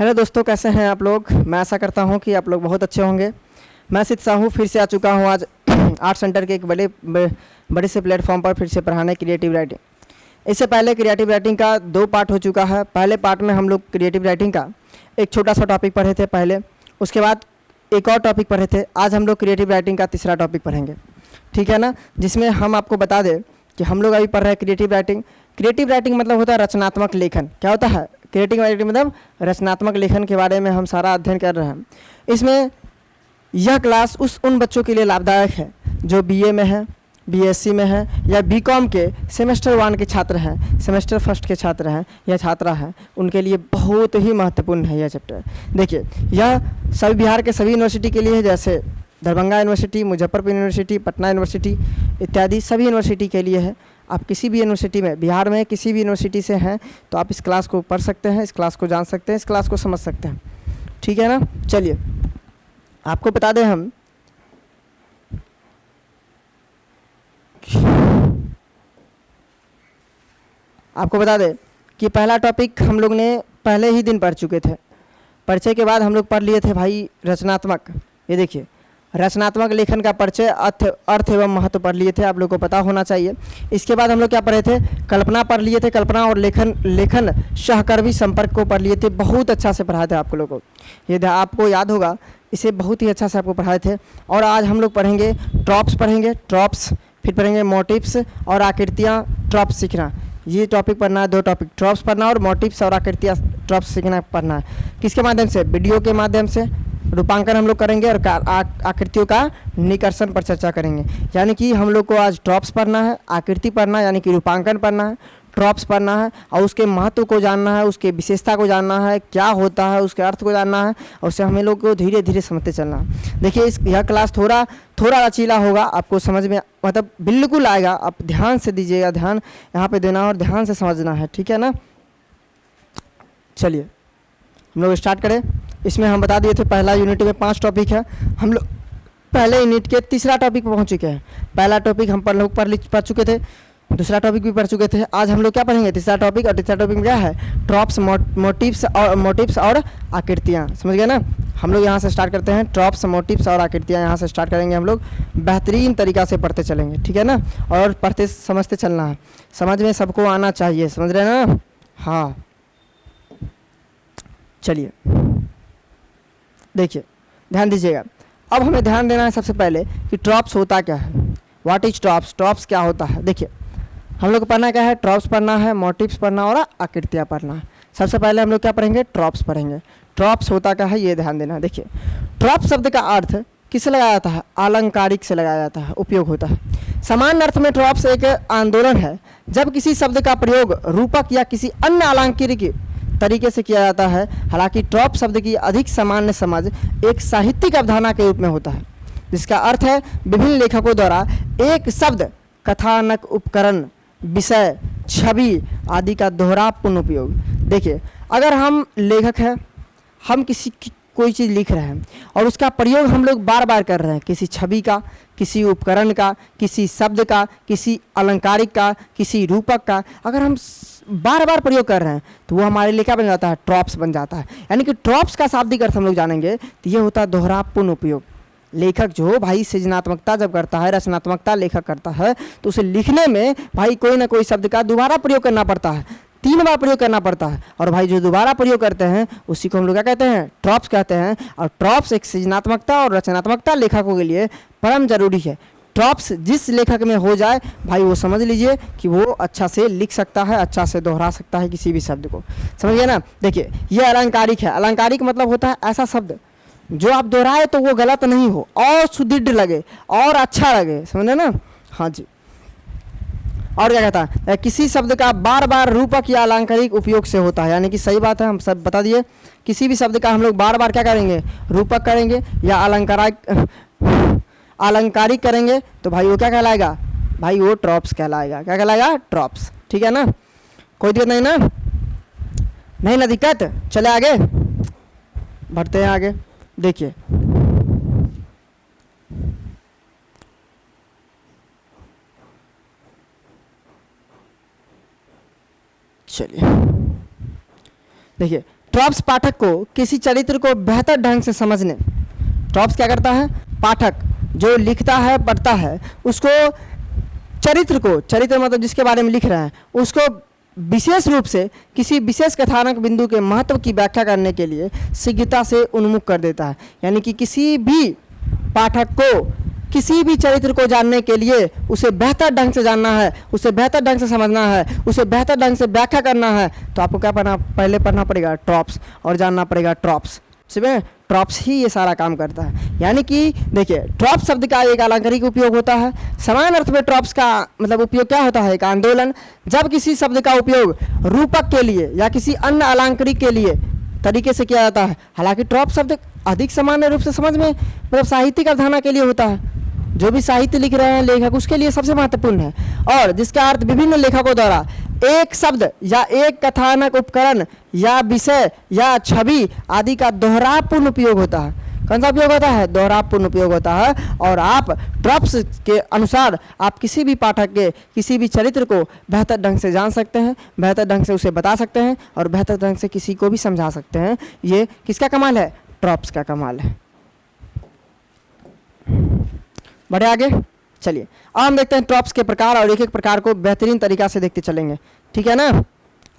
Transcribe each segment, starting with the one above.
Hello दोस्तों, कैसे हैं आप लोग। मैं आशा करता हूं कि आप लोग बहुत अच्छे होंगे। मैं सिद्ध साहू फिर से आ चुका हूं आज आर्ट सेंटर के एक बड़े से प्लेटफॉर्म पर फिर से पढ़ाने क्रिएटिव राइटिंग। इससे पहले क्रिएटिव राइटिंग का 2 पार्ट हो चुका है। पहले पार्ट में हम लोग क्रिएटिव राइटिंग का एक छोटा सा टॉपिक पढ़े थे पहले, उसके बाद एक और टॉपिक पढ़े थे। आज हम लोग क्रिएटिव राइटिंग का तीसरा टॉपिक पढ़ेंगे, ठीक है ना, जिसमें हम आपको बता दें कि हम लोग अभी पढ़ रहे हैं क्रिएटिव राइटिंग। क्रिएटिव राइटिंग मतलब होता है रचनात्मक लेखन। क्या होता है क्रिएटिव राइटिंग मतलब रचनात्मक लेखन के बारे में हम सारा अध्ययन कर रहे हैं। इसमें यह क्लास उन बच्चों के लिए लाभदायक है जो बीए में है, बीएससी में है या बीकॉम के सेमेस्टर 1 के छात्र हैं, सेमेस्टर फर्स्ट के छात्र हैं या छात्रा हैं। उनके लिए बहुत ही महत्वपूर्ण है यह चैप्टर। देखिए, यह सभी बिहार के सभी यूनिवर्सिटी के लिए है, जैसे Darbhanga university, Muzaffarpur university, Patna university इत्यादि सभी यूनिवर्सिटी के लिए है। आप किसी भी यूनिवर्सिटी में, बिहार में किसी भी यूनिवर्सिटी से हैं तो आप इस क्लास को पढ़ सकते हैं, इस क्लास को जान सकते हैं, इस क्लास को समझ सकते हैं, ठीक है ना। चलिए आपको बता दें, हम आपको बता दें कि पहला टॉपिक हम लोग ने पहले ही दिन पढ़ चुके थे। परिचय के बाद हम लोग पढ़ लिए थे भाई रचनात्मक। ये देखिए, रचनात्मक लेखन का परिचय, अर्थ एवं महत्व पढ़ लिए थे, आप लोग को पता होना चाहिए। इसके बाद हम लोग क्या पढ़े थे, कल्पना पढ़ लिए थे। कल्पना और लेखन सहकर्मी संपर्क को पढ़ लिए थे। बहुत अच्छा से पढ़ाए थे आप लोगों को, ये आपको याद होगा, इसे बहुत ही अच्छा से आपको पढ़ाए थे। और आज हम लोग पढ़ेंगे ट्रॉप्स, ट्रॉप्स, फिर पढ़ेंगे मोटिव्स और आकृतियाँ। ट्रॉप्स सीखना, ये टॉपिक पढ़ना है। 2 टॉपिक, ट्रॉप्स पढ़ना और मोटिव्स और आकृतियाँ ट्रॉप्स सीखना पढ़ना है। किसके माध्यम से, वीडियो के माध्यम से रूपांकन हम लोग करेंगे और आकृतियों का निकर्षण पर चर्चा करेंगे। यानी कि हम लोग को आज ट्रॉप्स पढ़ना है, आकृति पढ़ना है, यानी कि रूपांकन पढ़ना है, ट्रॉप्स पढ़ना है और उसके महत्व को जानना है, उसके विशेषता को जानना है, क्या होता है, उसके अर्थ को जानना है और उसे हमें लोग को धीरे धीरे समझते चलना है। देखिए, यह क्लास थोड़ा लचीला होगा, आपको समझ में मतलब बिल्कुल आएगा। आप ध्यान से दीजिएगा, ध्यान यहाँ पे देना और ध्यान से समझना है, ठीक है ना। चलिए हम लोग स्टार्ट करें। इसमें हम बता दिए थे पहला यूनिट में 5 टॉपिक है। हम लोग पहले यूनिट के तीसरा टॉपिक पर पहुँच चुके हैं। पहला टॉपिक हम पढ़ चुके थे, दूसरा टॉपिक भी पढ़ चुके थे। आज हम लोग क्या पढ़ेंगे, तीसरा टॉपिक। और तीसरा टॉपिक में क्या है, ट्रॉप्स, मोटिव्स और आकृतियाँ। समझ गए ना। हम लोग यहाँ से स्टार्ट करते हैं, ट्रॉप्स, मोटिव्स और आकृतियाँ यहाँ से स्टार्ट करेंगे। हम लोग बेहतरीन तरीक़ा से पढ़ते चलेंगे, ठीक है ना। और पढ़ते समझते चलना है, समझ में सबको आना चाहिए, समझ रहे हैं ना। हाँ, चलिए देखिए, ध्यान दीजिएगा। अब हमें ध्यान देना है सबसे पहले कि ट्रॉप्स होता क्या है। व्हाट इज ट्रॉप्स, ट्रॉप्स क्या होता है। देखिए, हम लोग को पढ़ना क्या है, ट्रॉप्स पढ़ना है, मोटिव्स पढ़ना और आकृतियाँ पढ़ना है। सबसे पहले हम लोग क्या पढ़ेंगे, ट्रॉप्स पढ़ेंगे। ट्रॉप्स होता क्या है ये ध्यान देना। देखिए, ट्रॉप शब्द का अर्थ किससे लगाया जाता है, अलंकारिक से लगाया जाता है, उपयोग होता है। सामान्य अर्थ में ट्रॉप्स एक आंदोलन है जब किसी शब्द का प्रयोग रूपक या किसी अन्य अलंकारिक तरीके से किया जाता है। हालांकि ट्रॉप शब्द की अधिक सामान्य समझ एक साहित्यिक अवधारणा के रूप में होता है, जिसका अर्थ है विभिन्न लेखकों द्वारा एक शब्द, कथानक, उपकरण, विषय, छवि आदि का दोहरापूर्ण उपयोग। देखिए, अगर हम लेखक हैं, हम कोई चीज़ लिख रहे हैं और उसका प्रयोग हम लोग बार बार कर रहे हैं, किसी छवि का, किसी उपकरण का, किसी शब्द का, किसी अलंकारिक का, किसी रूपक का, अगर हम बार बार प्रयोग कर रहे हैं तो वो हमारे लिए क्या बन जाता है, ट्रॉप्स बन जाता है। यानी कि ट्रॉप्स का शाब्दिक अर्थ हम लोग जानेंगे तो ये होता है दोहरापूर्ण उपयोग। लेखक जो भाई सृजनात्मकता जब करता है, रचनात्मकता लेखक करता है, तो उसे लिखने में भाई कोई ना कोई शब्द का दोबारा प्रयोग करना पड़ता है, 3 बार प्रयोग करना पड़ता है। और भाई जो दोबारा प्रयोग करते हैं उसी को हम लोग क्या कहते हैं, ट्रॉप्स कहते हैं। और ट्रॉप्स एक सृजनात्मकता और रचनात्मकता लेखकों के लिए परम जरूरी है। ट्रॉप्स जिस लेखक में हो जाए भाई, वो समझ लीजिए कि वो अच्छा से लिख सकता है, अच्छा से दोहरा सकता है किसी भी शब्द को, समझिए ना। देखिए, ये अलंकारिक है। अलंकारिक मतलब होता है ऐसा शब्द जो आप दोहराए तो वो गलत नहीं हो और सुदृढ़ लगे और अच्छा लगे, समझे ना। हाँ जी। और क्या कहता है, किसी शब्द का बार बार रूपक या अलंकारिक उपयोग से होता है। यानी कि सही बात है, हम सब बता दिए, किसी भी शब्द का हम लोग बार बार क्या करेंगे, रूपक करेंगे या अलंकारिक करेंगे तो भाई वो क्या कहलाएगा, भाई वो ट्रॉप्स कहलाएगा। क्या कहलाएगा, ट्रॉप्स, ठीक है ना। कोई दिक्कत नहीं ना, नहीं ना दिक्कत। चले आगे बढ़ते हैं आगे। देखिए, चलिए देखिए, ट्रॉप्स पाठक को किसी चरित्र को बेहतर ढंग से समझने, ट्रॉप्स क्या करता है, पाठक जो लिखता है पढ़ता है उसको चरित्र मतलब जिसके बारे में लिख रहे हैं उसको विशेष रूप से किसी विशेष कथानक बिंदु के महत्व की व्याख्या करने के लिए शीघ्रता से उन्मुख कर देता है। यानी कि किसी भी पाठक को किसी भी चरित्र को जानने के लिए उसे बेहतर ढंग से जानना है, उसे बेहतर ढंग से समझना है, उसे बेहतर ढंग से व्याख्या करना है, तो आपको क्या पहले पढ़ना पड़ेगा ट्रॉप्स और जानना पड़ेगा ट्रॉप्स। समझे, ट्रॉप्स ही ये सारा काम करता है। यानी कि देखिए ट्रॉप्स शब्द का एक अलंकारिक उपयोग होता है। समान अर्थ में ट्रॉप्स का मतलब उपयोग क्या होता है, एक आंदोलन। जब किसी शब्द का उपयोग रूपक के लिए या किसी अन्य अलंकारिक के लिए तरीके से किया जाता है, हालांकि ट्रॉप्स शब्द अधिक सामान्य रूप से समझ में मतलब साहित्यिक अवधारणा के लिए होता है, जो भी साहित्य लिख रहे हैं लेखक उसके लिए सबसे महत्वपूर्ण है, और जिसका अर्थ विभिन्न लेखकों द्वारा एक शब्द या एक कथानक उपकरण या विषय या छवि आदि का दोहरावपूर्ण उपयोग होता है। कौन सा उपयोग होता है, दोहरावपूर्ण उपयोग होता है। और आप ट्रॉप्स के अनुसार आप किसी भी पाठक के किसी भी चरित्र को बेहतर ढंग से जान सकते हैं, बेहतर ढंग से उसे बता सकते हैं और बेहतर ढंग से किसी को भी समझा सकते हैं। ये किसका कमाल है, ट्रॉप्स का कमाल है। बढ़े आगे, चलिए अब हम देखते हैं ट्रॉप्स के प्रकार और एक एक प्रकार को बेहतरीन तरीका से देखते चलेंगे। ठीक है ना,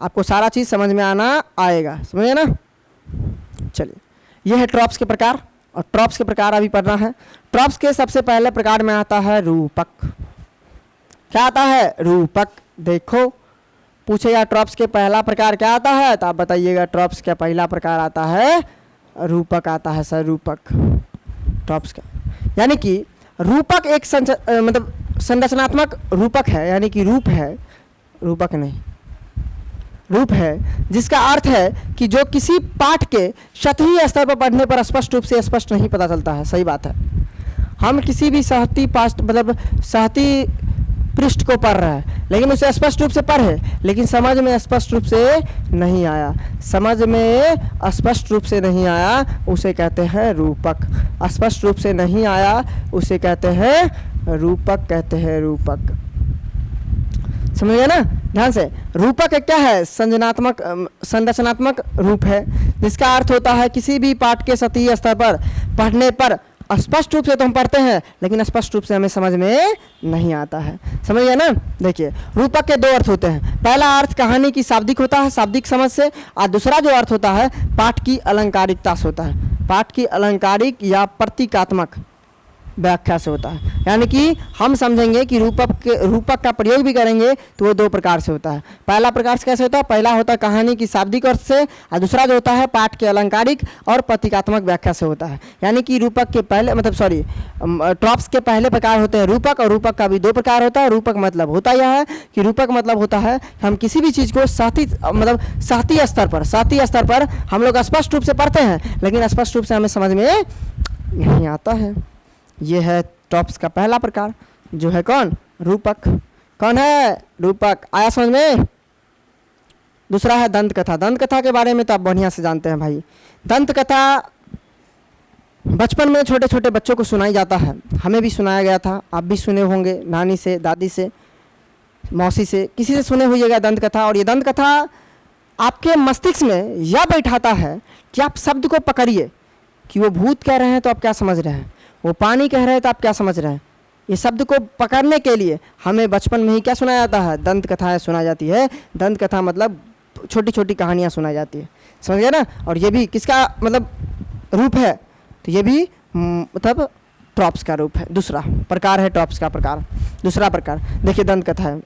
आपको सारा चीज़ समझ में आना आएगा, समझे ना। चलिए, यह है ट्रॉप्स के प्रकार और ट्रॉप्स के प्रकार अभी पढ़ना है। ट्रॉप्स के सबसे पहले प्रकार में आता है रूपक। क्या आता है, रूपक। देखो पूछेगा ट्रॉप्स के पहला प्रकार क्या आता है, तो आप बताइएगा ट्रॉप्स का पहला प्रकार आता है रूपक आता है सर, रूपक ट्रॉप्स का। यानी कि रूपक एक मतलब संरचनात्मक रूपक है, यानी कि रूप है, रूपक नहीं, रूप है, जिसका अर्थ है कि जो किसी पाठ के सतही स्तर पर पढ़ने पर स्पष्ट रूप से स्पष्ट नहीं पता चलता है। सही बात है, हम किसी भी साहित्य पाठ मतलब साहित्य पृष्ठ को पढ़ रहा है लेकिन उसे स्पष्ट रूप से पढ़े लेकिन समझ में स्पष्ट रूप से नहीं आया, समझ में स्पष्ट रूप से नहीं आया उसे कहते हैं रूपक। स्पष्ट रूप से नहीं आया उसे कहते हैं रूपक, कहते हैं रूपक। समझ गए ना ध्यान से। रूपक क्या है, संरचनात्मक रूप है, जिसका अर्थ होता है किसी भी पाठ के सतही स्तर पर पढ़ने पर स्पष्ट रूप से तो हम पढ़ते हैं लेकिन स्पष्ट रूप से हमें समझ में नहीं आता है। समझ गए ना। देखिए रूपक के दो अर्थ होते हैं। पहला अर्थ कहानी की शाब्दिक होता है, शाब्दिक समझ से, और दूसरा जो अर्थ होता है पाठ की अलंकारिकता से होता है, पाठ की अलंकारिक या प्रतीकात्मक व्याख्या से होता है। यानी कि हम समझेंगे कि रूपक का प्रयोग भी करेंगे तो वो दो प्रकार से होता है। पहला प्रकार से कैसे होता है, पहला होता है कहानी की शाब्दिक अर्थ से और दूसरा जो होता है पाठ के अलंकारिक और प्रतीकात्मक व्याख्या से होता है। यानी कि रूपक के पहले ट्रॉप्स के पहले प्रकार होते हैं रूपक, और रूपक का भी दो प्रकार होता है। रूपक मतलब होता यह है कि रूपक मतलब होता है हम किसी भी चीज़ को साहित्य स्तर पर हम लोग स्पष्ट रूप से पढ़ते हैं लेकिन स्पष्ट रूप से हमें समझ में नहीं आता है। ये है ट्रॉप्स का पहला प्रकार जो है कौन, रूपक। कौन है, रूपक। आया समझ में। दूसरा है दंत कथा। दंत कथा के बारे में तो आप बढ़िया से जानते हैं भाई। दंत कथा बचपन में छोटे छोटे बच्चों को सुनाई जाता है, हमें भी सुनाया गया था, आप भी सुने होंगे, नानी से, दादी से, मौसी से, किसी से सुने होइएगा दंत कथा। और ये दंत कथा आपके मस्तिष्क में यह बैठाता है कि आप शब्द को पकड़िए कि वो भूत कह रहे हैं तो आप क्या समझ रहे हैं, वो पानी कह रहे हैं तो आप क्या समझ रहे हैं। ये शब्द को पकड़ने के लिए हमें बचपन में ही क्या सुनाया जाता है, दंत कथाएं सुनाई जाती है। दंत कथा मतलब छोटी छोटी कहानियाँ सुनाई जाती है, समझ गए ना। और ये भी किसका मतलब रूप है, तो ये भी मतलब ट्रॉप्स का रूप है। दूसरा प्रकार है ट्रॉप्स का प्रकार। दूसरा प्रकार देखिए दंत कथा है।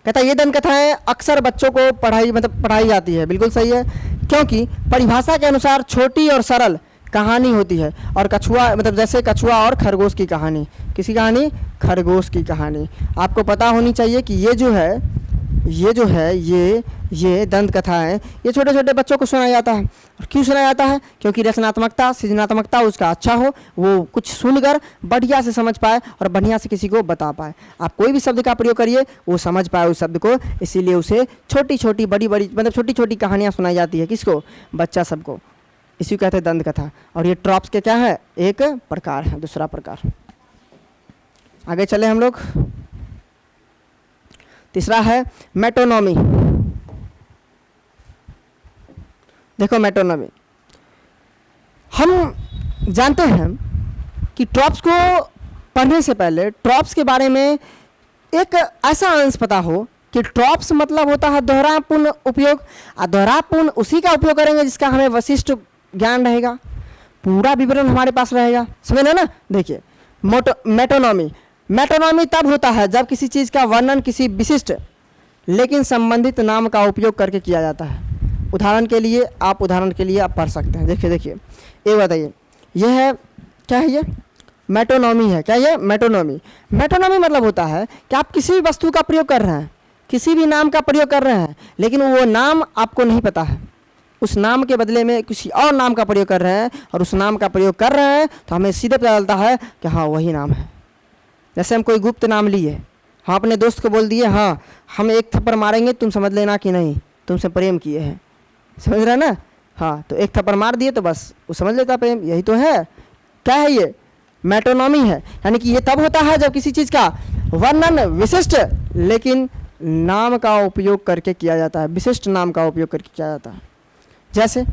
कहता है ये दंत कथाएं अक्सर बच्चों को पढ़ाई जाती है। बिल्कुल सही है, क्योंकि परिभाषा के अनुसार छोटी और सरल कहानी होती है। और कछुआ मतलब जैसे कछुआ और खरगोश की कहानी, किसकी कहानी, खरगोश की कहानी। आपको पता होनी चाहिए कि ये जो है ये दंत कथा है, ये छोटे छोटे बच्चों को सुनाया जाता है। और क्यों सुनाया जाता है, क्योंकि रचनात्मकता सृजनात्मकता उसका अच्छा हो, वो कुछ सुनकर बढ़िया से समझ पाए और बढ़िया से किसी को बता पाए। आप कोई भी शब्द का प्रयोग करिए वो समझ पाए उस शब्द को, इसीलिए उसे छोटी छोटी बड़ी मतलब छोटी छोटी कहानियाँ सुनाई जाती है। किसको, बच्चा सबको, इसी कहते हैं दंत कथा। और ये ट्रॉप्स के क्या है, एक प्रकार है, दूसरा प्रकार। आगे चले हम लोग। तीसरा है मेटोनॉमी। देखो मेटोनॉमी, हम जानते हैं कि ट्रॉप्स को पढ़ने से पहले ट्रॉप्स के बारे में एक ऐसा अंश पता हो कि ट्रॉप्स मतलब होता है दोहरापूर्ण उपयोग, और दोहरापूर्ण उसी का उपयोग करेंगे जिसका हमें विशिष्ट ज्ञान रहेगा, पूरा विवरण हमारे पास रहेगा, समझ ना। देखिए मेटोनॉमी, मेटोनॉमी तब होता है जब किसी चीज़ का वर्णन किसी विशिष्ट लेकिन संबंधित नाम का उपयोग करके किया जाता है। उदाहरण के लिए आप पढ़ सकते हैं। देखिए ये बताइए, ये है क्या है, ये मेटोनॉमी है। क्या ये मेटोनॉमी? मेटोनॉमी मतलब होता है कि आप किसी भी वस्तु का प्रयोग कर रहे हैं, किसी भी नाम का प्रयोग कर रहे हैं, लेकिन वो नाम आपको नहीं पता है, उस नाम के बदले में किसी और नाम का प्रयोग कर रहे हैं, और उस नाम का प्रयोग कर रहे हैं तो हमें सीधे पता चलता है कि हाँ वही नाम है। जैसे हम कोई गुप्त नाम लिए, हाँ अपने दोस्त को बोल दिए हाँ हम एक थप्पड़ मारेंगे तुम समझ लेना कि नहीं तुमसे प्रेम किए हैं, समझ रहे ना। हाँ तो एक थप्पड़ मार दिए तो बस वो समझ लेता प्रेम, यही तो है। क्या है ये? मेटोनॉमी है। यानी कि ये तब होता है जब किसी चीज़ का वर्णन विशिष्ट लेकिन नाम का उपयोग करके किया जाता है, विशिष्ट नाम का उपयोग करके किया जाता है। जैसे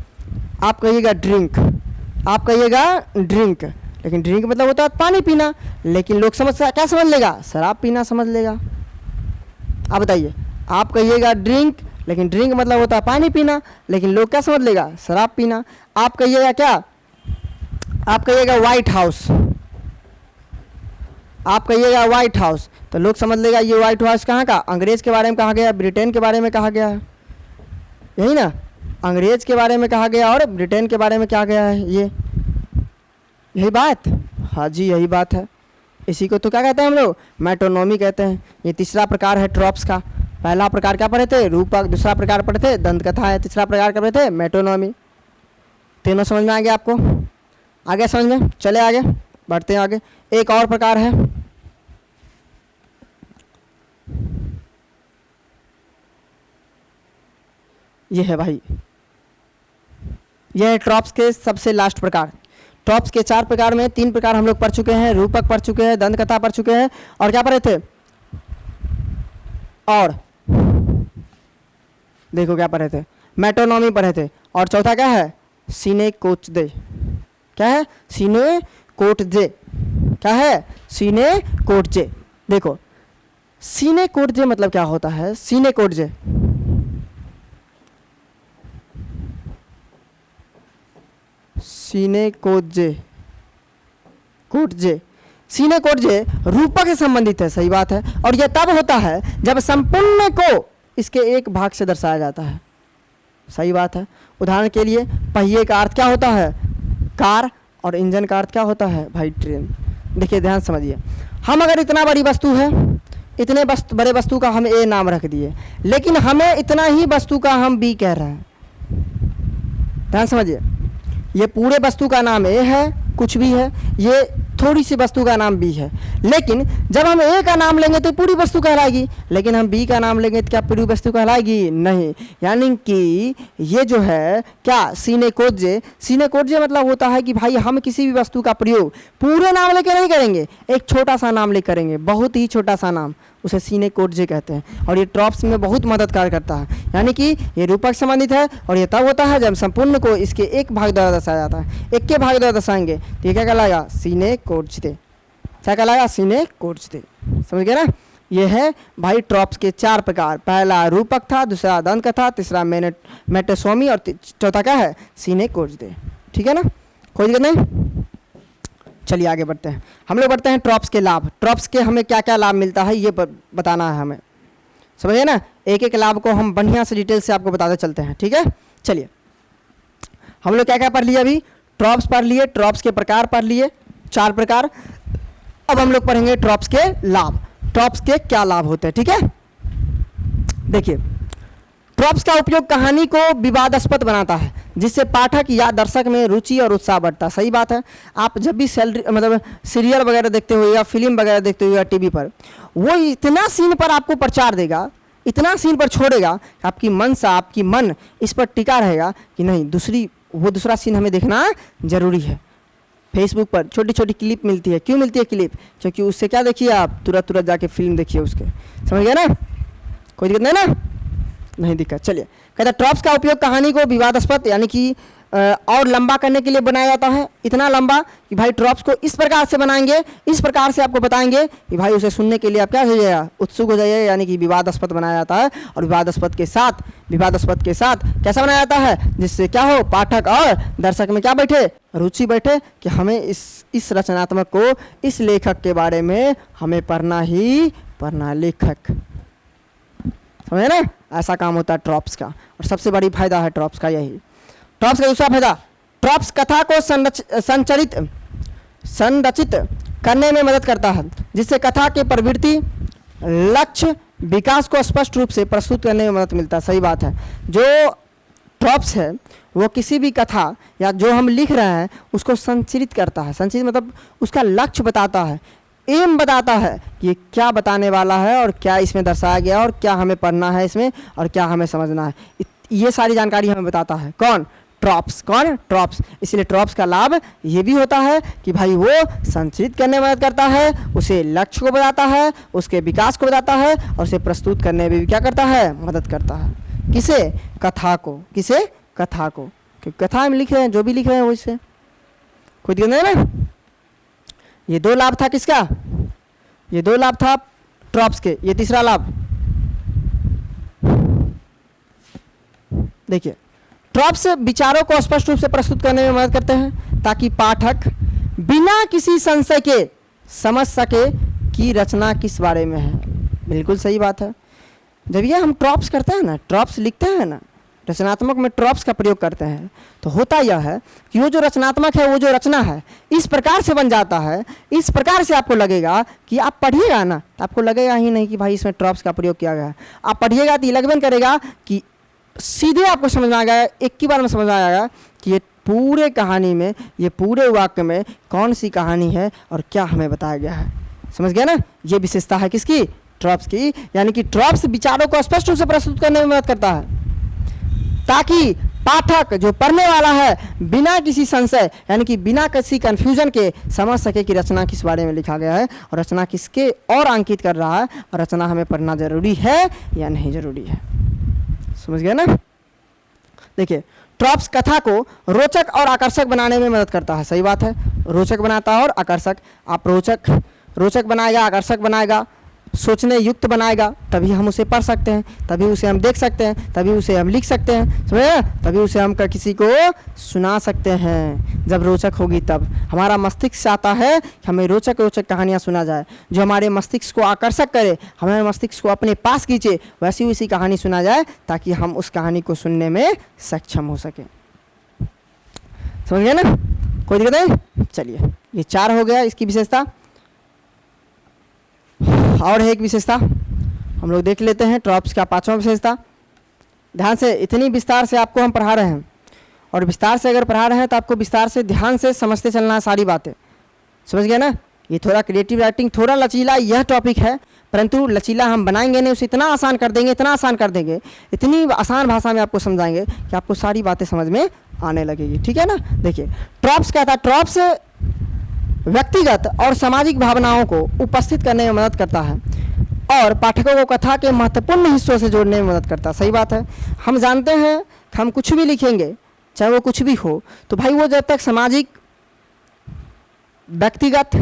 आप कहिएगा ड्रिंक, आप कहिएगा ड्रिंक, लेकिन ड्रिंक मतलब होता है पानी पीना, लेकिन लोग क्या समझ लेगा? शराब पीना समझ लेगा। आप बताइए, आप कहिएगा ड्रिंक, लेकिन ड्रिंक मतलब होता है पानी पीना, लेकिन लोग क्या समझ लेगा? शराब पीना। आप कहिएगा क्या? आप कहिएगा व्हाइट हाउस, आप कहिएगा व्हाइट हाउस तो लोग समझ लेगा ये व्हाइट हाउस कहाँ का? अंग्रेज़ के बारे में कहा गया, ब्रिटेन के बारे में कहा गया है, यही ना, अंग्रेज़ के बारे में कहा गया और ब्रिटेन के बारे में क्या गया है, ये यही बात। हाँ जी यही बात है, इसी को तो क्या कहते हैं हम लोग? मेटोनॉमी कहते हैं। ये तीसरा प्रकार है ट्रॉप्स का। पहला प्रकार क्या पढ़े थे? रूपक। दूसरा प्रकार पढ़े थे दंत कथा है। तीसरा प्रकार क्या पढ़े थे? मेटोनॉमी। तीनों समझ में आ गया आपको? आगे समझ में, चले आगे बढ़ते हैं आगे। एक और प्रकार है, ये है भाई, यह है ट्रॉप्स के सबसे लास्ट प्रकार। ट्रॉप्स के 4 प्रकार में 3 प्रकार हम लोग पढ़ चुके हैं, रूपक पढ़ चुके हैं, दंत कथा पढ़ चुके हैं, और क्या पढ़े थे? और देखो क्या पढ़े थे? मेटोनॉमी पढ़े थे। और चौथा क्या है? सीने कोचजे। क्या है? सीने कोटजे। क्या है? सीने कोटजे। देखो सीने कोटजे मतलब क्या होता है? सीने कोटजे, सीने कोटजे, कोटजे, सीने कोटजे रूपक से संबंधित है, सही बात है। और यह तब होता है जब संपूर्ण को इसके एक भाग से दर्शाया जाता है, सही बात है। उदाहरण के लिए पहिए का अर्थ क्या होता है? कार, और इंजन का अर्थ क्या होता है? भाई ट्रेन। देखिए ध्यान समझिए, हम अगर इतना बड़ी वस्तु है, इतने बड़े वस्तु का हम ए नाम रख दिए, लेकिन हमें इतना ही वस्तु का हम बी कह रहे हैं। ध्यान समझिए, ये पूरे वस्तु का नाम ए है, कुछ भी है, ये थोड़ी सी वस्तु का नाम बी है, लेकिन जब हम ए का नाम लेंगे तो पूरी वस्तु कहलाएगी, लेकिन हम बी का नाम लेंगे तो क्या पूरी वस्तु कहलाएगी? नहीं। यानी कि ये जो है क्या? सीने कोटजे। सीने कोटजे मतलब होता है कि भाई हम किसी भी वस्तु का प्रयोग पूरे नाम लेकर नहीं करेंगे, एक छोटा सा नाम लेकर करेंगे, बहुत ही छोटा सा नाम, उसे सीने कोटजे कहते हैं। और ये ट्रॉप्स में बहुत मददगार करता है। यानी कि ये रूपक संबंधित है, और ये तब होता है जब संपूर्ण को इसके एक भाग द्वारा दर्शाया जाता है। एक के भाग द्वारा दर्शाएंगे तो ये क्या कहलाएगा? सीने कोटजे। क्या कहलाएगा? सीने कोटजे। समझ गए ना? ये है भाई ट्रॉप्स के 4 प्रकार। पहला रूपक था, दूसरा दंत कथा, तीसरा मेटोनॉमी, और चौथा क्या है? सीने कोटजे। ठीक है ना, कोई दिक्कत नहीं। चलिए आगे बढ़ते हैं। हम लोग बढ़ते हैं ट्रॉप्स के लाभ। ट्रॉप्स के हमें क्या क्या लाभ मिलता है ये बताना है हमें, समझिए ना। एक एक लाभ को हम बढ़िया से डिटेल से आपको बताते चलते हैं, ठीक है। चलिए हम लोग क्या क्या पढ़ लिए? अभी ट्रॉप्स पढ़ लिए, ट्रॉप्स के प्रकार पढ़ लिए, 4 प्रकार। अब हम लोग पढ़ेंगे ट्रॉप्स के लाभ। ट्रॉप्स के क्या लाभ होते हैं, ठीक है। देखिए ट्रॉप्स का उपयोग कहानी को विवादास्पद बनाता है, जिससे पाठक या दर्शक में रुचि और उत्साह बढ़ता है। सही बात है। आप जब भी सीरियल वगैरह देखते हो या फिल्म वगैरह देखते हो या टीवी पर, वो इतना सीन पर आपको प्रचार देगा, इतना सीन पर छोड़ेगा, आपकी मनसा, आपकी मन इस पर टिका रहेगा कि नहीं दूसरा सीन हमें देखना जरूरी है। फेसबुक पर छोटी छोटी क्लिप मिलती है। क्यों मिलती है क्लिप? क्योंकि उससे क्या देखिए आप, तुरंत जाके फिल्म देखिए उसके, समझ गए ना, कोई दिक्कत नहीं ना। नहीं दिक्कत। चलिए, कहता ट्रॉप्स का उपयोग कहानी को विवादास्पद यानी कि और लंबा करने के लिए बनाया जाता है। इतना लंबा कि भाई ट्रॉप्स को इस प्रकार से बनाएंगे, इस प्रकार से आपको बताएंगे कि भाई उसे सुनने के लिए आप क्या हो जाइएगा, उत्सुक हो जाइए, यानी कि विवादास्पद बनाया जाता है। और विवादास्पद के साथ कैसा बनाया जाता है, जिससे क्या हो, पाठक और दर्शक में क्या बैठे, रुचि बैठे कि हमें इस रचनात्मक को, इस लेखक के बारे में हमें पढ़ना ही पढ़ना, लेखक, समझे ना। ऐसा काम होता है ट्रॉप्स का, और सबसे बड़ी फायदा है ट्रॉप्स का यही। ट्रॉप्स का दूसरा फायदा, ट्रॉप्स कथा को संरचित करने में मदद करता है, जिससे कथा के प्रवृत्ति, लक्ष्य, विकास को स्पष्ट रूप से प्रस्तुत करने में मदद मिलता है। सही बात है। जो ट्रॉप्स है वो किसी भी कथा या जो हम लिख रहे हैं उसको संरचित करता है। संरचित मतलब उसका लक्ष्य बताता है, एम बताता है कि ये क्या बताने वाला है और क्या इसमें दर्शाया गया और क्या हमें पढ़ना है इसमें और क्या हमें समझना है। ये सारी जानकारी हमें बताता है कौन, ट्रॉप्स। कौन, ट्रॉप्स। इसलिए ट्रॉप्स का लाभ ये भी होता है कि भाई वो संचित करने में मदद करता है, उसे लक्ष्य को बताता है, उसके विकास को बताता है और उसे प्रस्तुत करने में भी क्या करता है, मदद करता है। किसे, कथा को। किसे, कथा को। क्योंकि कथा में लिख रहे हैं, जो भी लिख रहे हैं वो इससे कोई दिक्कत नहीं ना। ये दो लाभ था किसका, ये दो लाभ था ट्रॉप्स के। ये तीसरा लाभ देखिए, ट्रॉप्स विचारों को स्पष्ट रूप से प्रस्तुत करने में मदद करते हैं ताकि पाठक बिना किसी संशय के समझ सके कि रचना किस बारे में है। बिल्कुल सही बात है। जब ये हम ट्रॉप्स करते हैं ना, ट्रॉप्स लिखते हैं ना, रचनात्मक में ट्रॉप्स का प्रयोग करते हैं, तो होता यह है कि वो जो रचनात्मक है, वो जो रचना है इस प्रकार से बन जाता है, इस प्रकार से आपको लगेगा कि आप पढ़िएगा ना, आपको लगेगा ही नहीं कि भाई इसमें ट्रॉप्स का प्रयोग किया गया है। आप पढ़िएगा तो ये लगन करेगा कि सीधे आपको समझ में आ गया, एक ही बार में समझ में आ जाएगा कि ये पूरे कहानी में, ये पूरे वाक्य में कौन सी कहानी है और क्या हमें बताया गया है। समझ गया ना। ये विशेषता है किसकी, ट्रॉप्स की। यानी कि ट्रॉप्स विचारों को स्पष्ट रूप से प्रस्तुत करने में मदद करता है ताकि पाठक जो पढ़ने वाला है बिना किसी संशय यानी कि बिना किसी कन्फ्यूजन के समझ सके कि रचना किस बारे में लिखा गया है और रचना किसके और अंकित कर रहा है और रचना हमें पढ़ना जरूरी है या नहीं जरूरी है। समझ गया ना। देखिए, ट्रॉप्स कथा को रोचक और आकर्षक बनाने में मदद करता है। सही बात है, रोचक बनाता है और आकर्षक। आप रोचक बनाएगा, आकर्षक बनाएगा, सोचने युक्त बनाएगा, तभी हम उसे पढ़ सकते हैं, तभी उसे हम देख सकते हैं, तभी उसे हम लिख सकते हैं, समझे, तभी उसे हम किसी को सुना सकते हैं। जब रोचक होगी तब हमारा मस्तिष्क चाहता है कि हमें रोचक कहानियाँ सुना जाए, जो हमारे मस्तिष्क को आकर्षक करे, हमारे मस्तिष्क को अपने पास खींचे, वैसी वैसी कहानी सुना जाए ताकि हम उस कहानी को सुनने में सक्षम हो सके। समझ गए ना, कोई दिक्कत नहीं। चलिए, ये 4 हो गया इसकी विशेषता। और है एक विशेषता हम लोग देख लेते हैं, ट्रॉप्स का 5वां विशेषता। ध्यान से, इतनी विस्तार से आपको हम पढ़ा रहे हैं और विस्तार से अगर पढ़ा रहे हैं तो आपको विस्तार से ध्यान से समझते चलना है सारी बातें। समझ गए ना। ये थोड़ा क्रिएटिव राइटिंग, थोड़ा लचीला यह टॉपिक है, परंतु लचीला हम बनाएंगे नहीं, उसे इतना आसान कर देंगे, इतना आसान कर देंगे, इतनी आसान भाषा में आपको समझाएंगे कि आपको सारी बातें समझ में आने लगेगी। ठीक है ना। देखिए, ट्रॉप्स क्या था, ट्रॉप्स व्यक्तिगत और सामाजिक भावनाओं को उपस्थित करने में मदद करता है और पाठकों को कथा के महत्वपूर्ण हिस्सों से जोड़ने में मदद करता है। सही बात है। हम जानते हैं हम कुछ भी लिखेंगे, चाहे वो कुछ भी हो, तो भाई वो जब तक सामाजिक व्यक्तिगत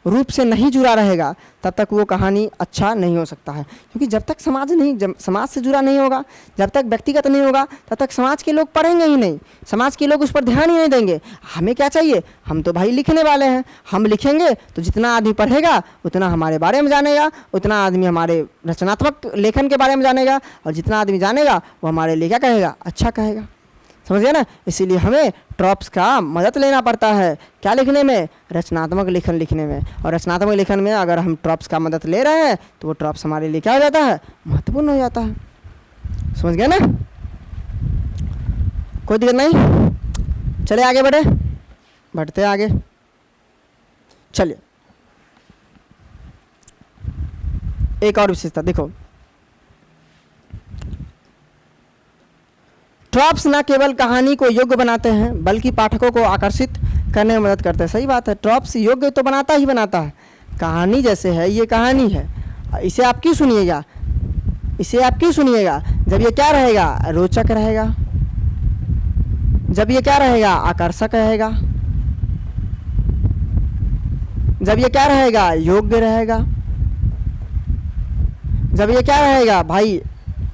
रूप से नहीं जुड़ा रहेगा तब तक वो कहानी अच्छा नहीं हो सकता है। क्योंकि जब तक समाज से जुड़ा नहीं होगा, जब तक व्यक्तिगत नहीं होगा, तब तक समाज के लोग पढ़ेंगे ही नहीं, समाज के लोग उस पर ध्यान ही नहीं देंगे। हमें क्या चाहिए, हम तो भाई लिखने वाले हैं, हम लिखेंगे तो जितना आदमी पढ़ेगा उतना हमारे बारे में जानेगा, उतना आदमी हमारे रचनात्मक लेखन के बारे में जानेगा और जितना आदमी जानेगा वो हमारे लिए क्या कहेगा, अच्छा कहेगा। समझ गए ना। इसीलिए हमें ट्रॉप्स का मदद लेना पड़ता है, क्या लिखने में, रचनात्मक लेखन लिखने में। और रचनात्मक लेखन में अगर हम ट्रॉप्स का मदद ले रहे हैं तो वो ट्रॉप्स हमारे लिए क्या हो जाता है, महत्वपूर्ण हो जाता है। समझ गए ना, कोई दिक्कत नहीं। चले आगे बढ़ते आगे। चलिए, एक और विशेषता देखो, ट्रॉप्स न केवल कहानी को योग्य बनाते हैं बल्कि पाठकों को आकर्षित करने में मदद करते हैं। सही बात है, ट्रॉप्स योग्य तो बनाता ही बनाता है। कहानी जैसे है, ये कहानी है, इसे आप क्यों सुनिएगा, जब ये क्या रहेगा, रोचक रहेगा। जब ये क्या रहेगा, आकर्षक रहेगा। जब ये क्या रहेगा, योग्य रहेगा। जब ये क्या रहेगा भाई,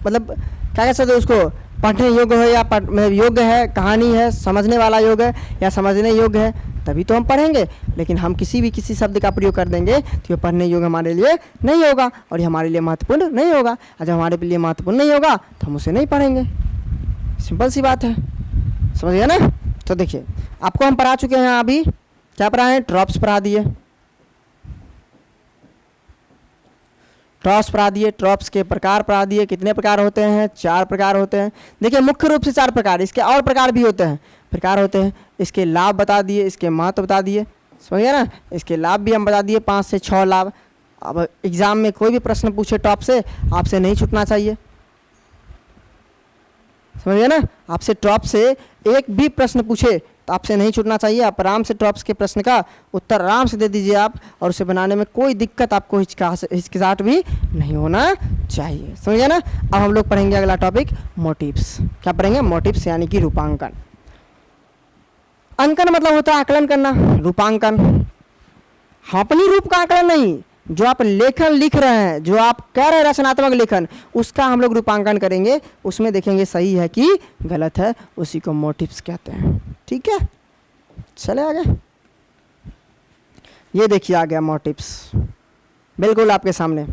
मतलब क्या कह सकते हो उसको, पढ़ने योग्य हो या मतलब योग्य है, कहानी है, समझने वाला योग्य है या समझने योग्य है, तभी तो हम पढ़ेंगे। लेकिन हम किसी शब्द का प्रयोग कर देंगे तो ये पढ़ने योग्य हमारे लिए नहीं होगा और ये हमारे लिए महत्वपूर्ण नहीं होगा। और जब हमारे लिए महत्वपूर्ण नहीं होगा तो हम उसे नहीं पढ़ेंगे। सिंपल सी बात है, समझ गए ना। तो देखिए आपको हम पढ़ा चुके हैं, अभी क्या पढ़ा है, ट्रॉप्स पढ़ा दिए। ट्रॉप्स पढ़ा दिए, ट्रॉप्स के प्रकार पढ़ा दिए। कितने प्रकार होते हैं, 4 प्रकार होते हैं। देखिए मुख्य रूप से 4 प्रकार, इसके और प्रकार भी होते हैं, प्रकार होते हैं। इसके लाभ बता दिए, इसके महत्व बता दिए, समझ गए ना। इसके लाभ भी हम बता दिए, 5 से 6 लाभ। अब एग्जाम में कोई भी प्रश्न पूछे टॉप से, आपसे नहीं छूटना चाहिए, समझ गए ना। आपसे टॉप से एक भी प्रश्न पूछे तो आपसे नहीं छूटना चाहिए। आप आराम से टॉप्स के प्रश्न का उत्तर आराम से दे दीजिए आप, और उसे बनाने में कोई दिक्कत आपको हिचकिचाहट भी नहीं होना चाहिए, समझ गए ना। अब हम लोग पढ़ेंगे अगला टॉपिक, मोटिव्स। क्या पढ़ेंगे, मोटिव्स यानी कि रूपांकन। अंकन मतलब होता है आकलन करना, रूपांकन हाँ अपनी रूप का आकलन नहीं, जो आप लेखन लिख रहे हैं, जो आप कह रहे हैं रचनात्मक लेखन, उसका हम लोग रूपांकन करेंगे। उसमें देखेंगे सही है कि गलत है, उसी को मोटिव्स कहते हैं। ठीक है, चले आगे। ये देखिए आ गया मोटिव्स, बिल्कुल आपके सामने।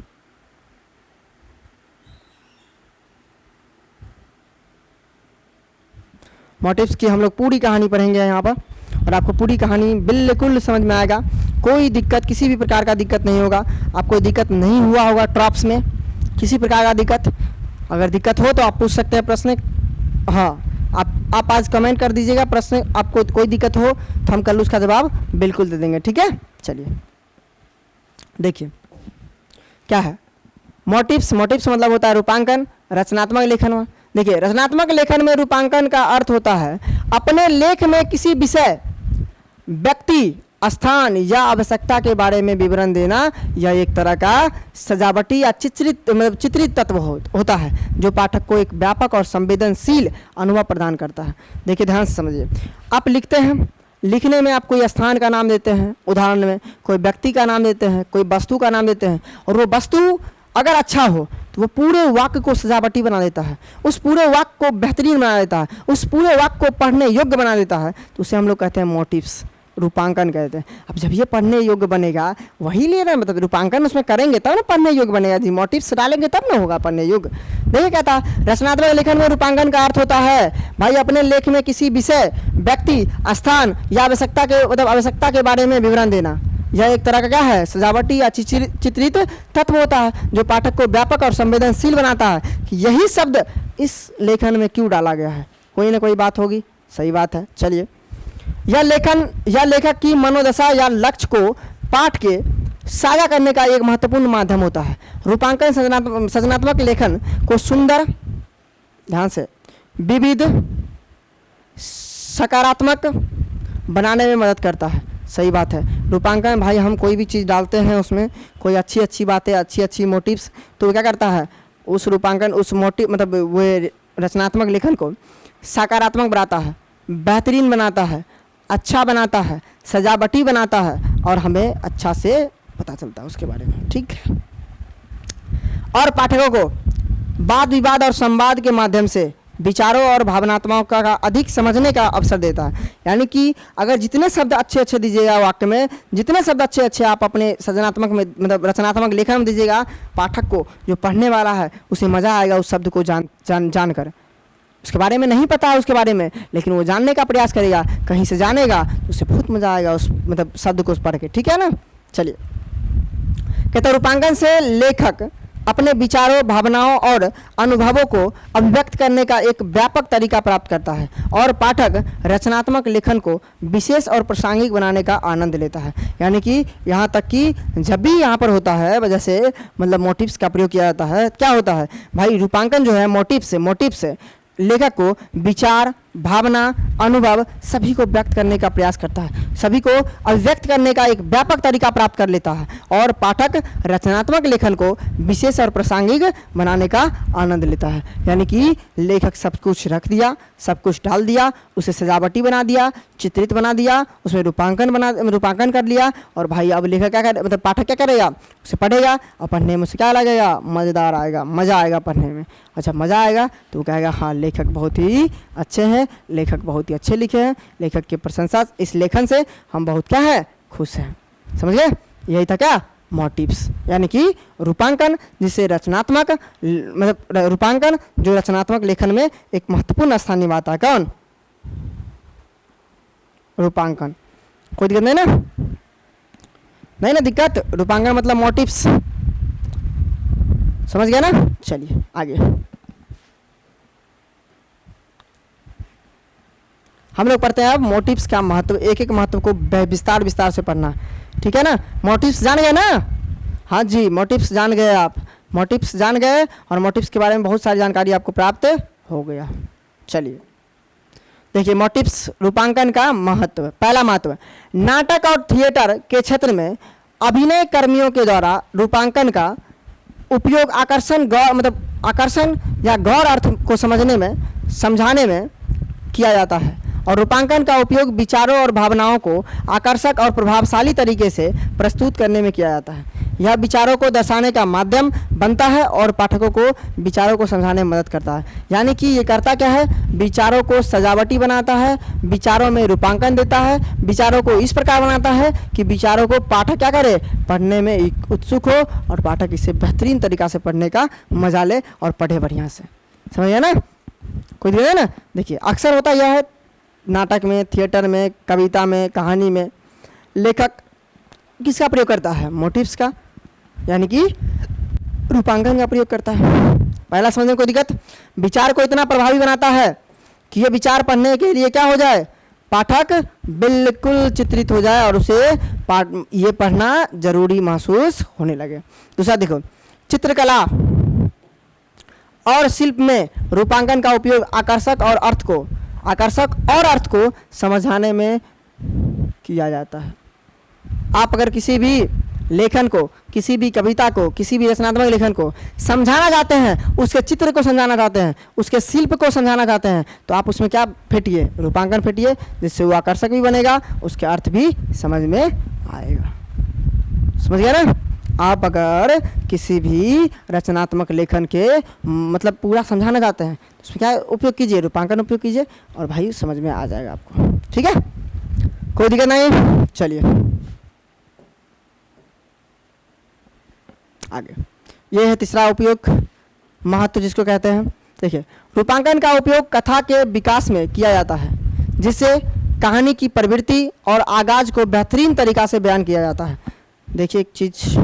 मोटिव्स की हम लोग पूरी कहानी पढ़ेंगे यहाँ पर, और आपको पूरी कहानी बिल्कुल समझ में आएगा। कोई दिक्कत, किसी भी प्रकार का दिक्कत नहीं होगा। आपको दिक्कत नहीं हुआ होगा ट्रॉप्स में, किसी प्रकार का दिक्कत। अगर दिक्कत हो तो आप पूछ सकते हैं प्रश्न। हाँ, आप आज कमेंट कर दीजिएगा प्रश्न, आपको कोई दिक्कत हो तो हम कल उसका जवाब बिल्कुल दे देंगे। ठीक है, चलिए देखिए क्या है मोटिव्स। मोटिव्स मतलब होता है रूपांकन, रचनात्मक लेखन में। देखिए रचनात्मक लेखन में रूपांकन का अर्थ होता है अपने लेख में किसी विषय, व्यक्ति, स्थान या आवश्यकता के बारे में विवरण देना। यह एक तरह का सजावटी या चित्रित तत्व होता है जो पाठक को एक व्यापक और संवेदनशील अनुभव प्रदान करता है। देखिए ध्यान से समझिए, आप लिखते हैं, लिखने में आप कोई स्थान का नाम देते हैं, उदाहरण में कोई व्यक्ति का नाम देते हैं, कोई वस्तु का नाम देते हैं, और वो वस्तु अगर अच्छा हो तो वो पूरे वाक्य को सजावटी बना देता है, उस पूरे वाक्य को बेहतरीन बना देता है, उस पूरे वाक्य को पढ़ने योग्य बना देता है। तो उसे हम लोग कहते हैं मोटिव्स, रूपांकन कहते हैं। अब जब ये पढ़ने योग्य बनेगा, वही ले रहे हैं, मतलब रूपांकन उसमें करेंगे तब ना पढ़ने योग्य बनेगा जी। मोटिव्स डालेंगे तब ना होगा पढ़ने योग्य। देखिए कहता है रचनात्मक लेखन में रूपांकन का अर्थ होता है भाई अपने लेख में किसी विषय, व्यक्ति, स्थान या आवश्यकता के मतलब आवश्यकता के बारे में विवरण देना। यह एक तरह का क्या है, सजावटी या चित्रित तत्व होता है जो पाठक को व्यापक और संवेदनशील बनाता है कि यही शब्द इस लेखन में क्यों डाला गया है। कोई ना कोई बात होगी, सही बात है। चलिए, यह लेखक की मनोदशा या लक्ष्य को पाठ के साझा करने का एक महत्वपूर्ण माध्यम होता है। रूपांकन सृजनात्मक लेखन को सुंदर, ध्यान से, विविध, सकारात्मक बनाने में मदद करता है। सही बात है। रूपांकन भाई हम कोई भी चीज़ डालते हैं, उसमें कोई अच्छी बातें, अच्छी मोटिव्स, तो क्या करता है उस रूपांकन, उस मोटिव मतलब वो रचनात्मक लेखन को सकारात्मक बनाता है, बेहतरीन बनाता है, अच्छा बनाता है, सजावटी बनाता है, और हमें अच्छा से पता चलता है उसके बारे में। ठीक है, और पाठकों को वाद विवाद और संवाद के माध्यम से विचारों और भावनात्मकों का अधिक समझने का अवसर देता है। यानी कि अगर जितने शब्द अच्छे दीजिएगा वाक्य में, जितने शब्द अच्छे आप अपने सृजनात्मक में मतलब रचनात्मक लेखन में दीजिएगा, पाठक को जो पढ़ने वाला है उसे मज़ा आएगा उस शब्द को जानकर। उसके बारे में नहीं पता है उसके बारे में, लेकिन वो जानने का प्रयास करेगा, कहीं से जानेगा तो उसे बहुत मज़ा आएगा उस मतलब शब्द को पढ़ के। ठीक है ना। चलिए, कहते रूपांकन से लेखक अपने विचारों, भावनाओं और अनुभवों को अभिव्यक्त करने का एक व्यापक तरीका प्राप्त करता है, और पाठक रचनात्मक लेखन को विशेष और प्रासंगिक बनाने का आनंद लेता है। यानी कि यहाँ तक कि जब भी यहाँ पर होता है वजह से मतलब मोटिव्स का प्रयोग किया जाता है, क्या होता है भाई रूपांकन जो है मोटिव से लेखक को विचार, भावना, अनुभव सभी को व्यक्त करने का प्रयास करता है, सभी को अभिव्यक्त करने का एक व्यापक तरीका प्राप्त कर लेता है और पाठक रचनात्मक लेखन को विशेष और प्रासंगिक बनाने का आनंद लेता है। यानी कि लेखक सब कुछ रख दिया, सब कुछ डाल दिया, उसे सजावटी बना दिया, चित्रित बना दिया, उसमें रूपांकन कर लिया और भाई अब लेखक क्या कर मतलब पाठक क्या करेगा, उसे पढ़ेगा और पढ़ने में उसे क्या लगेगा, मज़ेदार आएगा, मज़ा आएगा पढ़ने में। अच्छा मज़ा आएगा तो वो कहेगा हाँ लेखक बहुत ही अच्छे हैं, लेखक बहुत ही अच्छे लिखे हैं, लेखक की प्रशंसा, इस लेखन से हम बहुत क्या है, खुश हैं। समझ गए? यही था क्या, मोटिव्स, यानी कि रूपांकन, जिसे रचनात्मक मतलब रूपांकन जो रचनात्मक लेखन में एक महत्वपूर्ण स्थान निभाता है। कौन? रूपांकन। कोई दिक्कत नहीं ना? नहीं ना दिक्कत? रूपांकन मतलब मोटिव्स, समझ गया ना? चलिए आगे हम लोग पढ़ते हैं अब मोटिव्स का महत्व, एक एक महत्व को विस्तार से पढ़ना, ठीक है ना? मोटिव्स जान गए ना? हाँ जी, मोटिव्स जान गए आप, मोटिव्स जान गए और मोटिव्स के बारे में बहुत सारी जानकारी आपको प्राप्त हो गया। चलिए देखिए मोटिव्स, रूपांकन का महत्व। पहला महत्व, नाटक और थिएटर के क्षेत्र में अभिनय कर्मियों के द्वारा रूपांकन का उपयोग आकर्षण या गौर अर्थ को समझाने में किया जाता है और रूपांकन का उपयोग विचारों और भावनाओं को आकर्षक और प्रभावशाली तरीके से प्रस्तुत करने में किया जाता है। यह विचारों को दर्शाने का माध्यम बनता है और पाठकों को विचारों को समझाने में मदद करता है। यानी कि ये करता क्या है, विचारों को सजावटी बनाता है, विचारों में रूपांकन देता है, विचारों को इस प्रकार बनाता है कि विचारों को पाठक क्या करे, पढ़ने में उत्सुक हो और पाठक इसे बेहतरीन तरीक़ा से पढ़ने का मजा ले और पढ़े बढ़िया से। समझ गया ना? कोई दिक्कत है ना? देखिए अक्सर होता यह है नाटक में, थिएटर में, कविता में, कहानी में लेखक किसका प्रयोग करता है, मोटिव्स का, यानी कि रूपांकन का प्रयोग करता है। पहला समझने में कोई दिक्कत? विचार को इतना प्रभावी बनाता है कि ये विचार पढ़ने के लिए क्या हो जाए, पाठक बिल्कुल चित्रित हो जाए और उसे ये पढ़ना जरूरी महसूस होने लगे। दूसरा देखो, चित्रकला और शिल्प में रूपांकन का उपयोग आकर्षक और अर्थ को समझाने में किया जाता है। आप अगर किसी भी लेखन को, किसी भी कविता को, किसी भी रचनात्मक लेखन को समझाना चाहते हैं, उसके चित्र को समझाना चाहते हैं, उसके शिल्प को समझाना चाहते हैं, तो आप उसमें क्या फेंटिए, रूपांकन फेंटिए, जिससे वो आकर्षक भी बनेगा, उसके अर्थ भी समझ में आएगा। समझ गया ना? आप अगर किसी भी रचनात्मक लेखन के मतलब पूरा समझाना चाहते हैं तो उसमें क्या उपयोग कीजिए, रूपांकन उपयोग कीजिए और भाई समझ में आ जाएगा आपको। ठीक है, कोई दिक्कत नहीं? चलिए आगे, ये है तीसरा उपयोग, महत्व जिसको कहते हैं। देखिए, रूपांकन का उपयोग कथा के विकास में किया जाता है, जिससे कहानी की प्रवृत्ति और आगाज को बेहतरीन तरीका से बयान किया जाता है। देखिए एक चीज,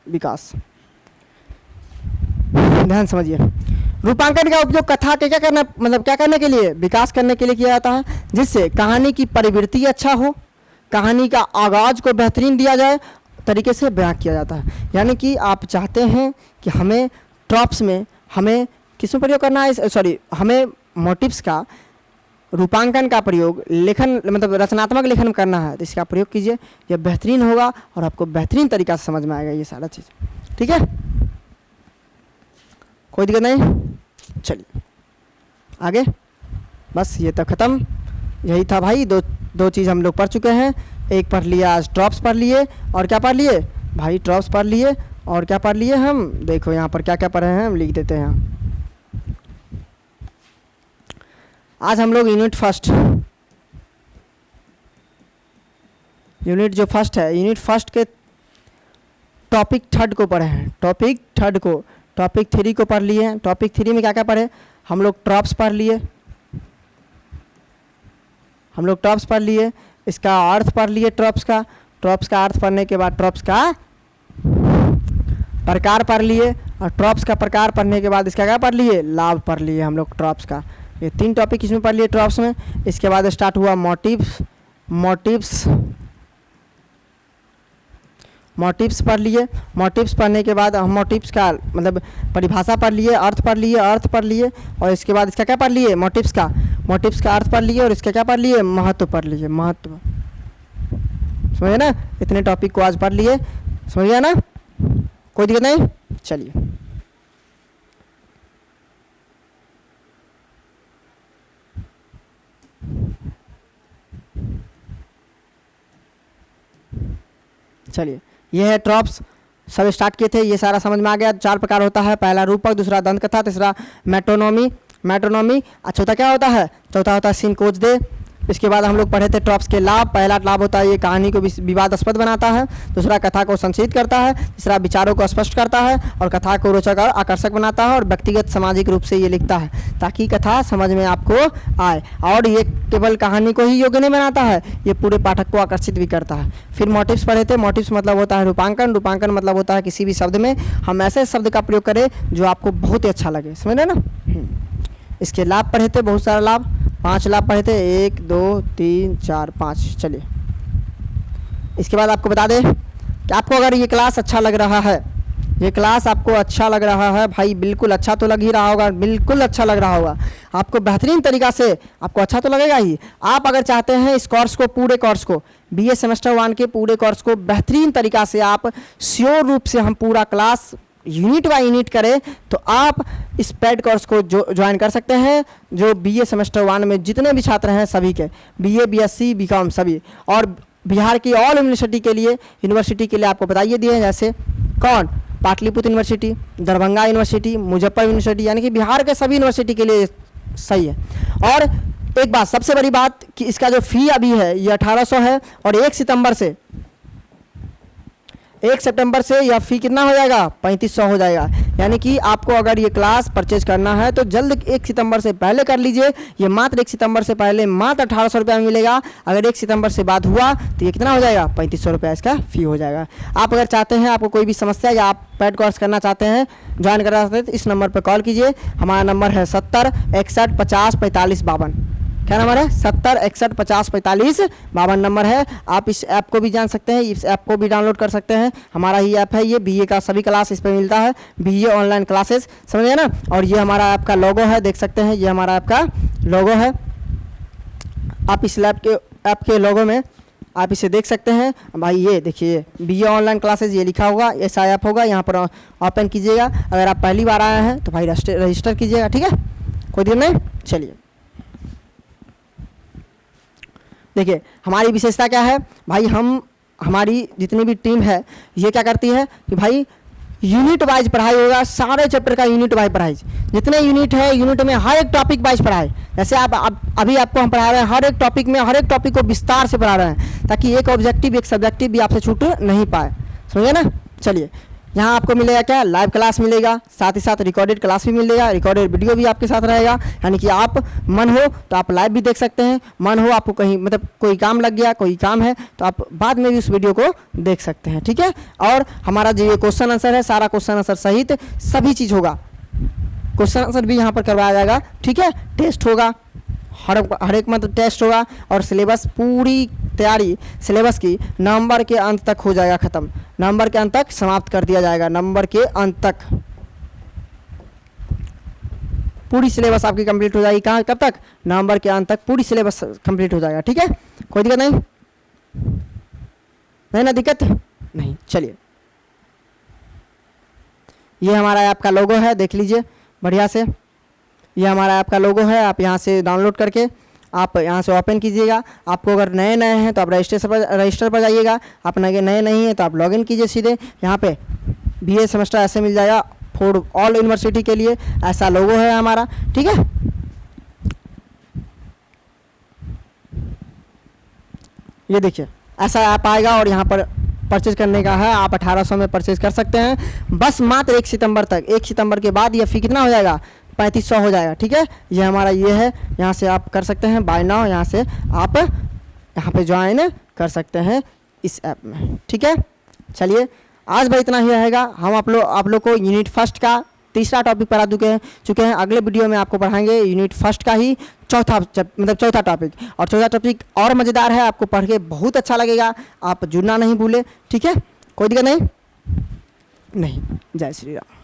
विकास, ध्यान समझिए। रूपांकन का उपयोग कथा के क्या करने के लिए, विकास करने के लिए किया जाता है, जिससे कहानी की प्रवृत्ति अच्छा हो, कहानी का आगाज को बेहतरीन दिया जाए तरीके से बयान किया जाता है। यानी कि आप चाहते हैं कि हमें ट्रॉप्स में हमें किस में प्रयोग करना है, हमें मोटिव्स का, रूपांकन का प्रयोग लेखन रचनात्मक लेखन में करना है, तो इसका प्रयोग कीजिए, यह बेहतरीन होगा और आपको बेहतरीन तरीका से समझ में आएगा ये सारा चीज़। ठीक है, कोई दिक्कत नहीं? चलिए आगे, बस ये तो ख़त्म, यही था भाई। दो चीज़ हम लोग पढ़ चुके हैं, एक पढ़ लिया आज, ट्रॉप्स पढ़ लिए, और क्या पढ़ लिए भाई, ट्रॉप्स पढ़ लिए, और क्या पढ़ लिए हम, देखो यहाँ पर क्या क्या पढ़े हैं, हम लिख देते हैं यहाँ। आज हम लोग यूनिट जो फर्स्ट है, यूनिट फर्स्ट के टॉपिक थर्ड को पढ़े हैं, टॉपिक थ्री को पढ़ लिए हैं। टॉपिक थ्री में क्या क्या पढ़े हम लोग, ट्रॉप्स पढ़ लिए, इसका अर्थ पढ़ लिए, ट्रॉप्स का अर्थ पढ़ने के बाद ट्रॉप्स का प्रकार पढ़ लिए, और ट्रॉप्स का प्रकार पढ़ने के बाद इसका क्या पढ़ लिए, लाभ पढ़ लिए हम लोग ट्रॉप्स का। ये 3 टॉपिक इसमें पढ़ लिए ट्रॉप्स में। इसके बाद स्टार्ट हुआ मोटिव्स, मोटिव्स पढ़ लिए। मोटिव्स पढ़ने के बाद हम मोटिव्स का मतलब परिभाषा पढ़ लिए, अर्थ पढ़ लिए और इसके बाद इसका क्या पढ़ लिए, मोटिव्स का अर्थ पढ़ लिए और इसका क्या पढ़ लिए, महत्व पढ़ लिए, महत्व। समझे ना, इतने टॉपिक को आज पढ़ लिए, समझ गया ना, कोई दिक्कत नहीं। चलिए चलिए ये है ट्रॉप्स, सब स्टार्ट किए थे, ये सारा समझ में आ गया। 4 प्रकार होता है, पहला रूपक, दूसरा दंत कथा, तीसरा मेट्रोनॉमी, चौथा क्या होता है, चौथा होता है सिनकोज दे। इसके बाद हम लोग पढ़े थे ट्रॉप्स के लाभ। पहला लाभ होता है ये कहानी को विवादास्पद बनाता है, दूसरा कथा को संक्षिप्त करता है, तीसरा विचारों को स्पष्ट करता है और कथा को रोचक और आकर्षक बनाता है और व्यक्तिगत सामाजिक रूप से ये लिखता है ताकि कथा समझ में आपको आए। और ये केवल कहानी को ही योग्य नहीं बनाता है, ये पूरे पाठक को आकर्षित भी करता है। फिर मोटिव्स पढ़े थे, मोटिव्स मतलब होता है रूपांकन, रूपांकन मतलब होता है किसी भी शब्द में हम ऐसे शब्द का प्रयोग करें जो आपको बहुत ही अच्छा लगे, समझ रहे ना। इसके लाभ पढ़े थे, बहुत सारा लाभ, 5 लाभ पढ़े थे, 1 2 3 4 5। चलिए इसके बाद आपको बता दें कि आपको अगर ये क्लास अच्छा लग रहा है, ये क्लास आपको अच्छा लग रहा है भाई, बिल्कुल अच्छा तो लग ही रहा होगा, बिल्कुल अच्छा लग रहा होगा आपको, बेहतरीन तरीक़ा से आपको अच्छा तो लगेगा ही। आप अगर चाहते हैं इस कोर्स को, पूरे कोर्स को, BA सेमेस्टर 1 के पूरे कोर्स को बेहतरीन तरीक़ा से आप श्योर रूप से हम पूरा क्लास यूनिट बाय यूनिट करें तो आप इस पेड कोर्स को ज्वाइन कर सकते हैं, जो BA सेमेस्टर 1 में जितने भी छात्र हैं सभी के, BA BSc BCom सभी, और बिहार की ऑल यूनिवर्सिटी के लिए आपको बताइए दिए हैं, जैसे कौन, Pataliputra university, Darbhanga university, Muzaffar university, यानी कि बिहार के सभी यूनिवर्सिटी के लिए सही है। और एक बात, सबसे बड़ी बात कि इसका जो फ़ी अभी है ये 1800 है और 1 सितंबर से यह फ़ी कितना हो जाएगा, 3500 हो जाएगा। यानी कि आपको अगर ये क्लास परचेज करना है तो जल्द 1 सितंबर से पहले कर लीजिए। ये मात्र 1 सितंबर से पहले मात्र 1800 रुपये में मिलेगा। अगर 1 सितंबर से बाद हुआ तो ये कितना हो जाएगा, 3500 रुपये इसका फ़ी हो जाएगा। आप अगर चाहते हैं, आपको कोई भी समस्या या आप पेड कोर्स करना चाहते हैं, ज्वाइन करना चाहते हैं तो इस नंबर पर कॉल कीजिए। हमारा नंबर है 70 61 50 45 52। क्या नंबर है, 70 61 50 45 52 नंबर है। आप इस ऐप को भी जान सकते हैं, इस ऐप को भी डाउनलोड कर सकते हैं। हमारा ही ऐप है, ये BA का सभी क्लास इस पर मिलता है, BA ऑनलाइन क्लासेस, समझे ना। और ये हमारा ऐप का लोगो है, देख सकते हैं, ये हमारा ऐप का लोगो है। आप इस ऐप के लोगो में आप इसे देख सकते हैं भाई, ये देखिए BA ऑनलाइन क्लासेस ये लिखा होगा, ऐसा ऐप होगा, यहाँ पर ओपन कीजिएगा। अगर आप पहली बार आए हैं तो भाई रजिस्टर कीजिएगा, ठीक है, कोई दिक्कत नहीं। चलिए देखिए हमारी विशेषता क्या है भाई, हमारी जितनी भी टीम है ये क्या करती है कि भाई यूनिट वाइज पढ़ाई होगा, सारे चैप्टर का यूनिट वाइज पढ़ाई, जितने यूनिट है यूनिट में हर एक टॉपिक वाइज पढ़ाई। जैसे अभी आपको हम पढ़ा रहे हैं, हर एक टॉपिक में हर एक टॉपिक को विस्तार से पढ़ा रहे हैं ताकि एक ऑब्जेक्टिव एक सब्जेक्टिव भी आपसे छूट नहीं पाए, समझे ना। चलिए यहाँ आपको मिलेगा क्या, लाइव क्लास मिलेगा, साथ ही साथ रिकॉर्डेड क्लास भी मिलेगा, रिकॉर्डेड वीडियो भी आपके साथ रहेगा। यानी कि आप मन हो तो आप लाइव भी देख सकते हैं, मन हो आपको कहीं मतलब कोई काम लग गया, कोई काम है तो आप बाद में भी उस वीडियो को देख सकते हैं, ठीक है। और हमारा जो ये क्वेश्चन आंसर है, सारा क्वेश्चन आंसर सहित सभी चीज़ होगा, क्वेश्चन आंसर भी यहाँ पर करवाया जाएगा, ठीक है। टेस्ट होगा, हर एक मतलब टेस्ट होगा और सिलेबस पूरी तैयारी सिलेबस की नवंबर के अंत तक हो जाएगा ख़त्म, नवंबर के अंत तक समाप्त कर दिया जाएगा। नवंबर के अंत तक पूरी सिलेबस आपकी कंप्लीट हो जाएगी। कहाँ, कब तक, नवंबर के अंत तक पूरी सिलेबस कंप्लीट हो जाएगा, ठीक है, कोई दिक्कत नहीं, नहीं ना दिक्कत नहीं। चलिए ये हमारा ऐप का लोगो है, देख लीजिए बढ़िया से, ये हमारा ऐप का लोगो है। आप यहाँ से डाउनलोड करके आप यहाँ से ओपन कीजिएगा। आपको अगर नए हैं तो आप रजिस्टर पर जाइएगा, आप नए नहीं हैं तो आप लॉगिन कीजिए सीधे। यहाँ पे BA सेमेस्टर ऐसे मिल जाएगा फॉर ऑल यूनिवर्सिटी के लिए, ऐसा लोगो है हमारा, ठीक है। ये देखिए ऐसा ऐप आएगा और यहाँ पर परचेज करने का है, आप 1800 में परचेज कर सकते हैं बस मात्र 1 सितंबर तक। 1 सितंबर के बाद ये फ़ी कितना हो जाएगा, 3500 हो जाएगा, ठीक है। ये हमारा ये है, यहाँ से आप कर सकते हैं बाय नाउ, यहाँ से आप यहाँ पे ज्वाइन कर सकते हैं इस ऐप में, ठीक है। चलिए आज भाई इतना ही रहेगा। हम आप लोग को यूनिट फर्स्ट का तीसरा टॉपिक पढ़ा चुके हैं। अगले वीडियो में आपको पढ़ाएंगे यूनिट फर्स्ट का ही चौथा टॉपिक, और चौथा टॉपिक और मज़ेदार है, आपको पढ़ के बहुत अच्छा लगेगा। आप जुड़ना नहीं भूले, ठीक है। कोई दिक्कत नहीं। नहीं, जय श्री राम।